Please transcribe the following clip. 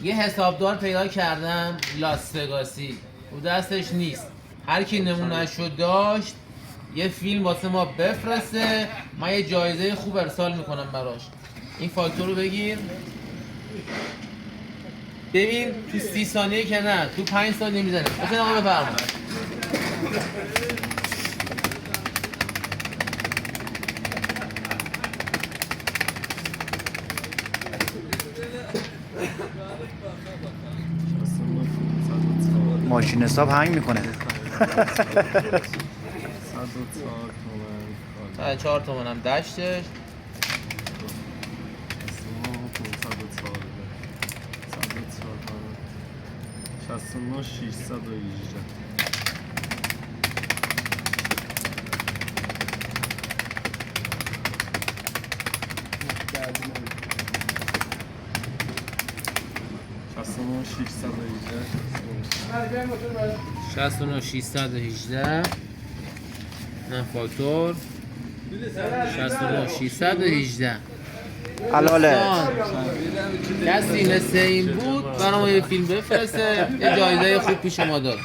یه حسابدار پیدا کردم لاس-وگاسی، او دستش نیست. هر کی نمونهشو داشت یه فیلم واسه ما بفرسته، من یه جایزه خوب ارسال میکنم براش. این فاکتور رو بگیر. ببین تو 30 ثانیه که نه، تو 5 ثانیه میزنه. بزن آقا بفرمایید. ماشین حساب هنگ میکنه. 4 تومن هم دشتش. 69 618 69 618 نه فاکتور 69 618. حلاله. کسی مثل این بود برای ما یه فیلم بفرسته، یه جایزه خوب پیش ما داد.